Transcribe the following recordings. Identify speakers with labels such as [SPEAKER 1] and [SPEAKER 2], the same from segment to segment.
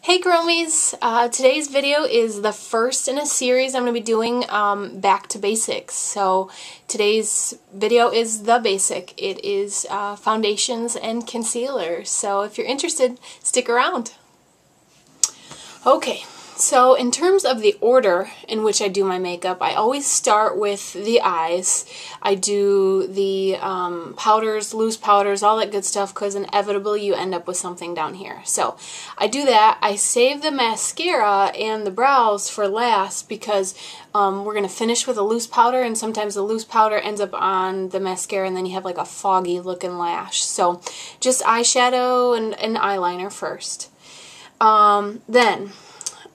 [SPEAKER 1] Hey Chromies! Today's video is the first in a series I'm going to be doing back to basics. So today's video is the basic. It is foundations and concealers. So if you're interested, stick around. Okay, so in terms of the order in which I do my makeup, I always start with the eyes. I do the powders, loose powders, all that good stuff, because inevitably you end up with something down here. So I do that. I save the mascara and the brows for last because we're going to finish with a loose powder, and sometimes the loose powder ends up on the mascara and then you have like a foggy looking lash. So just eyeshadow and eyeliner first. Then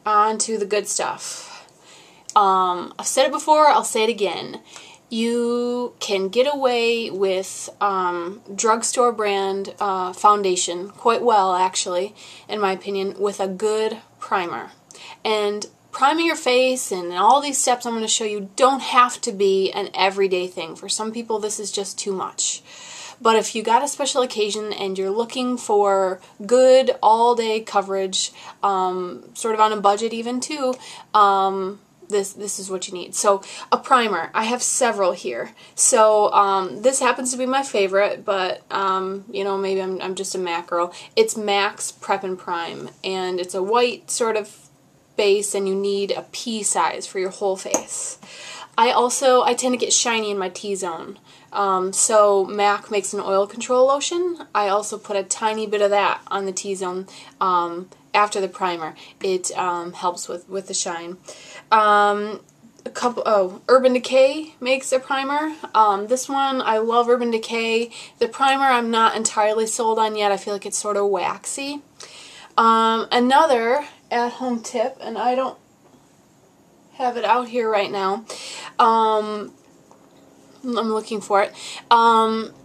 [SPEAKER 1] on to the good stuff. I've said it before, I'll say it again. You can get away with drugstore brand foundation quite well, actually, in my opinion, with a good primer. And priming your face and all these steps I'm going to show you don't have to be an everyday thing. For some people, this is just too much. But if you got a special occasion and you're looking for good all-day coverage, sort of on a budget even too, this is what you need. So a primer. I have several here. So this happens to be my favorite, but you know, maybe I'm just a MAC girl. It's MAC's Prep and Prime, and it's a white sort of base, and you need a pea size for your whole face. I tend to get shiny in my T-zone. So MAC makes an oil control lotion. I also put a tiny bit of that on the T-zone after the primer. It helps with the shine. Urban Decay makes a primer. This one, I love Urban Decay. The primer I'm not entirely sold on yet. I feel like it's sort of waxy. Another at-home tip, and I don't have it out here right now. I'm looking for it.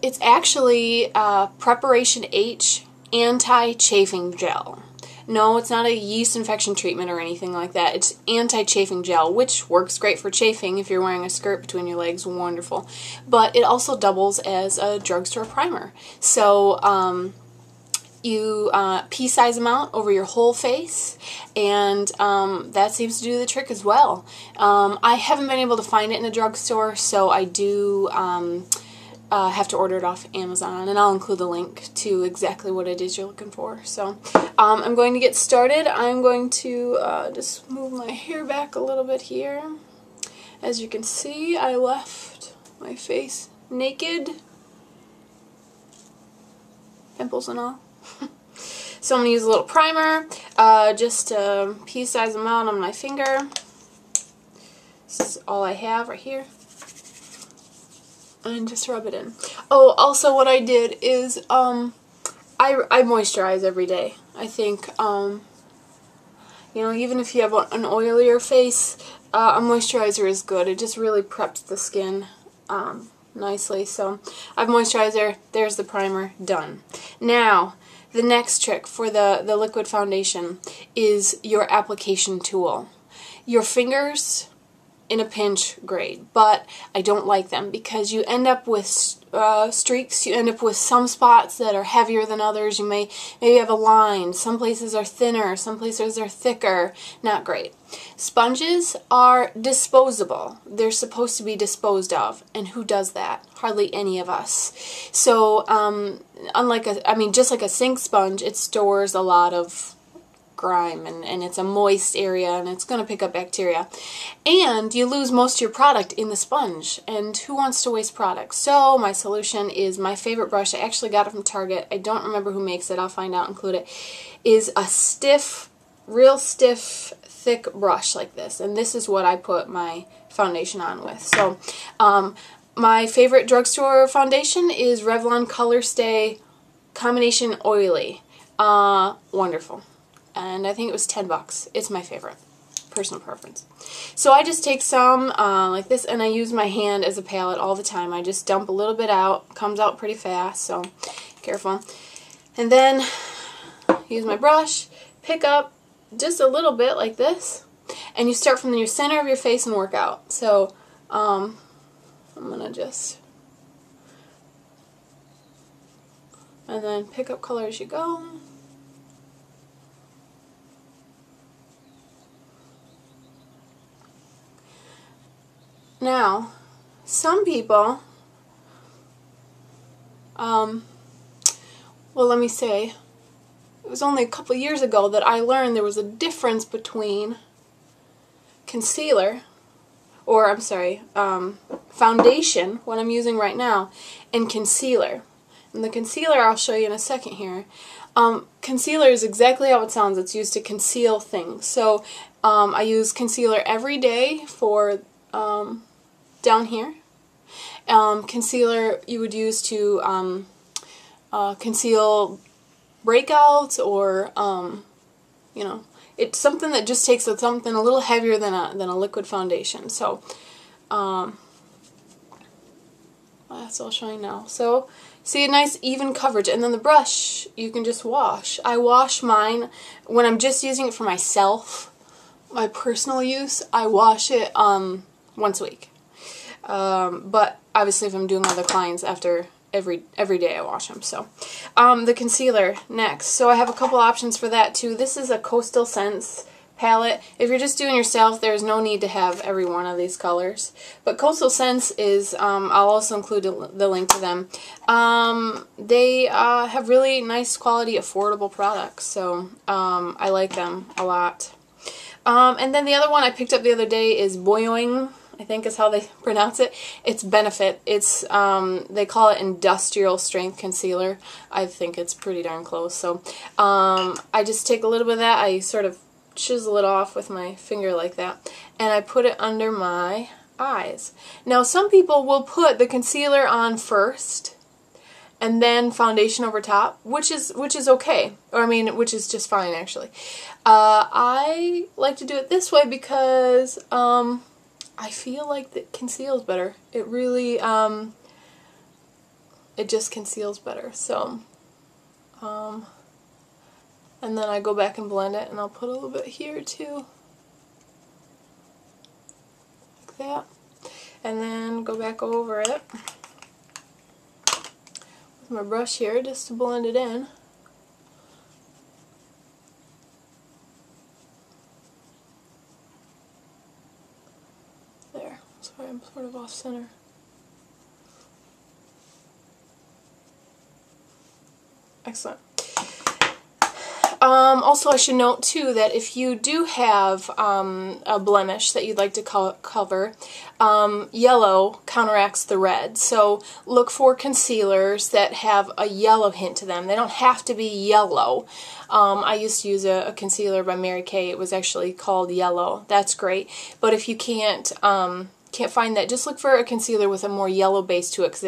[SPEAKER 1] It's actually Preparation H anti-chafing gel. No, it's not a yeast infection treatment or anything like that. It's anti-chafing gel, which works great for chafing if you're wearing a skirt between your legs. Wonderful. But it also doubles as a drugstore primer. So you pea-size amount over your whole face, and that seems to do the trick as well. I haven't been able to find it in a drugstore, so I do have to order it off Amazon, and I'll include the link to exactly what it is you're looking for. So I'm going to get started. I'm going to just move my hair back a little bit here. As you can see, I left my face naked, pimples and all. So I'm going to use a little primer, just a pea-size amount on my finger. This is all I have right here. And just rub it in. Oh, also what I did is, I moisturize every day. I think, you know, even if you have an oilier face, a moisturizer is good. It just really preps the skin nicely. So I've moisturizer, there's the primer, done. Now, the next trick for the liquid foundation is your application tool. Your fingers, in a pinch, great, but I don't like them because you end up with streaks. You end up with some spots that are heavier than others. You maybe have a line. Some places are thinner, some places are thicker. Not great. Sponges are disposable. They're supposed to be disposed of, and who does that? Hardly any of us. So just like a sink sponge, it stores a lot of grime, and it's a moist area, and it's going to pick up bacteria, and you lose most of your product in the sponge, and who wants to waste product? So my solution is my favorite brush. I actually got it from Target. I don't remember who makes it. I'll find out and include it. Is a stiff, real stiff, thick brush like this, and this is what I put my foundation on with. So my favorite drugstore foundation is Revlon Color Stay Combination Oily. Wonderful. And I think it was $10. It's my favorite. Personal preference. So I just take some like this, and I use my hand as a palette all the time. I just dump a little bit out. Comes out pretty fast, so careful. And then use my brush, pick up just a little bit like this, and you start from your center of your face and work out. So I'm going to just, and then pick up color as you go. Now, some people, well, let me say, it was only a couple years ago that I learned there was a difference between concealer, or I'm sorry, foundation, what I'm using right now, and concealer. And the concealer I'll show you in a second here. Concealer is exactly how it sounds. It's used to conceal things. So I use concealer every day for down here. Concealer you would use to conceal breakouts, or you know, it's something that just takes something a little heavier than a liquid foundation. So that's all showing now. So see a nice even coverage, and then the brush you can just wash. I wash mine when I'm just using it for myself, my personal use. I wash it once a week. But obviously if I'm doing other clients, after every day I wash them. So the concealer next. So I have a couple options for that too. This is a Coastal Scents palette. If you're just doing yourself, there's no need to have every one of these colors. But Coastal Scents is, I'll also include the link to them. They have really nice quality, affordable products. So I like them a lot. And then the other one I picked up the other day is Boyoing, I think is how they pronounce it. It's Benefit. It's they call it industrial strength concealer. I think it's pretty darn close. So I just take a little bit of that. I sort of chisel it off with my finger like that, and I put it under my eyes. Now some people will put the concealer on first and then foundation over top, which is okay, or I mean, which is just fine actually. I like to do it this way because I feel like it conceals better. It really, it just conceals better. So, and then I go back and blend it, and I'll put a little bit here too, like that, and then go back over it with my brush here just to blend it in. There. Sorry, I'm sort of off center. Excellent. Also, I should note too that if you do have a blemish that you'd like to cover, yellow counteracts the red. So look for concealers that have a yellow hint to them. They don't have to be yellow. I used to use a concealer by Mary Kay. It was actually called Yellow. That's great. But if you can't find that, just look for a concealer with a more yellow base to it, because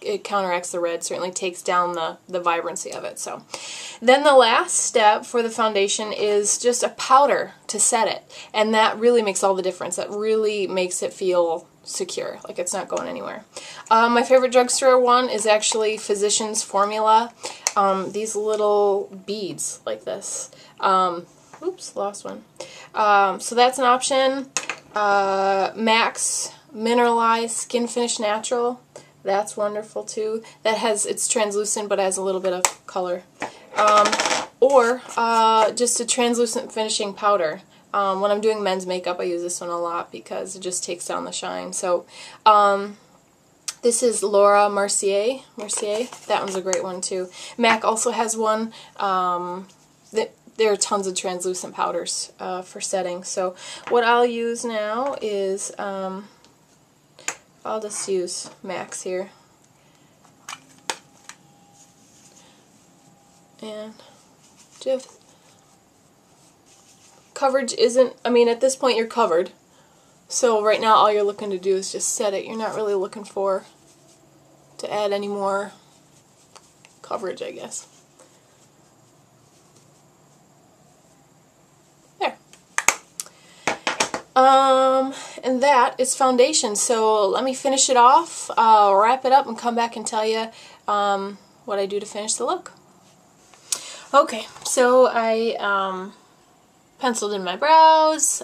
[SPEAKER 1] it counteracts the red, certainly takes down the vibrancy of it. So then the last step for the foundation is just a powder to set it, and that really makes all the difference. That really makes it feel secure, like it's not going anywhere. My favorite drugstore one is actually Physicians Formula. These little beads like this. Oops, lost one. So that's an option. MAC's Mineralized Skin Finish Natural. That's wonderful too. It's translucent but has a little bit of color. Or just a translucent finishing powder. When I'm doing men's makeup, I use this one a lot because it just takes down the shine. So this is Laura Mercier. That one's a great one too. MAC also has one. There are tons of translucent powders for setting. So what I'll use now is I'll just use MAC's here. And just coverage isn't, I mean, at this point you're covered. So right now all you're looking to do is just set it. You're not really looking to add any more coverage, I guess. There. And that is foundation. So let me finish it off, wrap it up, and come back and tell you what I do to finish the look. Okay, so I penciled in my brows,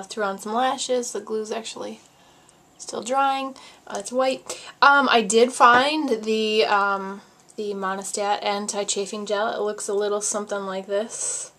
[SPEAKER 1] threw on some lashes. The glue's actually still drying. It's white. I did find the Monistat anti-chafing gel. It looks a little something like this.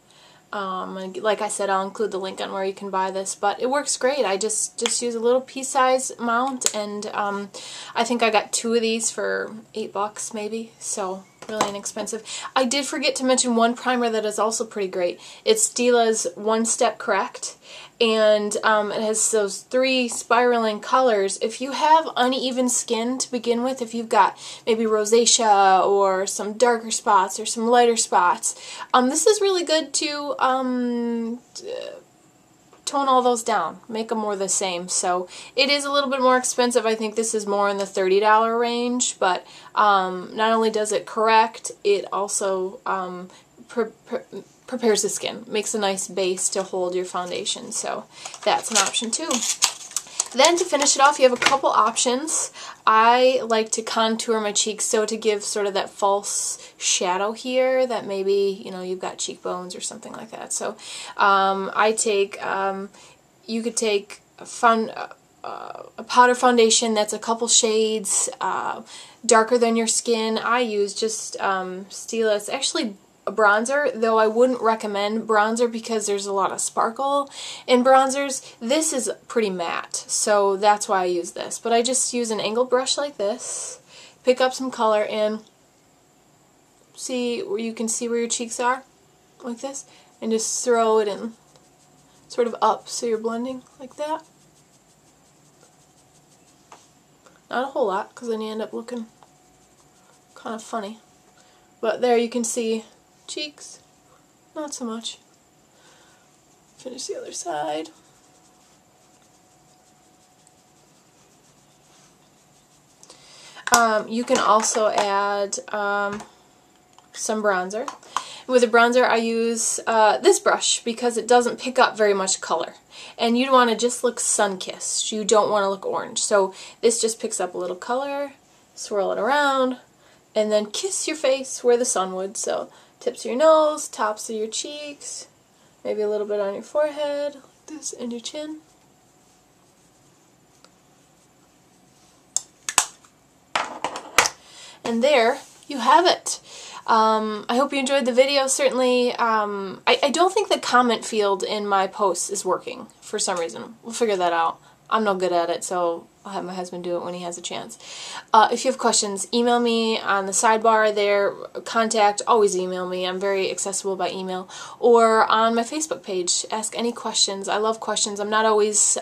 [SPEAKER 1] And like I said, I'll include the link on where you can buy this, but it works great. I just use a little pea-size mount, and I think I got 2 of these for $8 maybe, so really inexpensive. I did forget to mention one primer that is also pretty great. It's Stila's One Step Correct, and it has those 3 spiraling colors. If you have uneven skin to begin with, if you've got maybe rosacea or some darker spots or some lighter spots, this is really good to tone all those down, make them more the same. So it is a little bit more expensive. I think this is more in the $30 range, but not only does it correct, it also prepares the skin, makes a nice base to hold your foundation, so that's an option too. Then to finish it off, you have a couple options. I like to contour my cheeks, so to give sort of that false shadow here that maybe, you know, you've got cheekbones or something like that. So I take, you could take a powder foundation that's a couple shades darker than your skin. I use just Stila. It's actually a bronzer, though I wouldn't recommend bronzer because there's a lot of sparkle in bronzers. This is pretty matte, so that's why I use this. But I just use an angled brush like this, pick up some color, and see where you can see where your cheeks are, like this, and just throw it in sort of up so you're blending like that. Not a whole lot, because then you end up looking kind of funny. But there you can see cheeks, not so much. Finish the other side. You can also add some bronzer. With a bronzer I use this brush because it doesn't pick up very much color. And you want to just look sun-kissed. You don't want to look orange. So this just picks up a little color, swirl it around, and then kiss your face where the sun would. So tips of your nose, tops of your cheeks, maybe a little bit on your forehead, like this, and your chin. And there you have it. I hope you enjoyed the video. Certainly, I don't think the comment field in my posts is working for some reason. We'll figure that out. I'm no good at it, so I'll have my husband do it when he has a chance. If you have questions, email me on the sidebar there. Contact, always email me. I'm very accessible by email. Or on my Facebook page, ask any questions. I love questions. I'm not always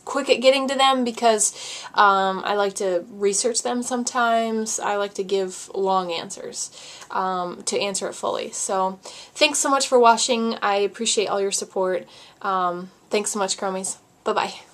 [SPEAKER 1] quick at getting to them because I like to research them sometimes. I like to give long answers to answer it fully. So thanks so much for watching. I appreciate all your support. Thanks so much, Chromies. Bye-bye.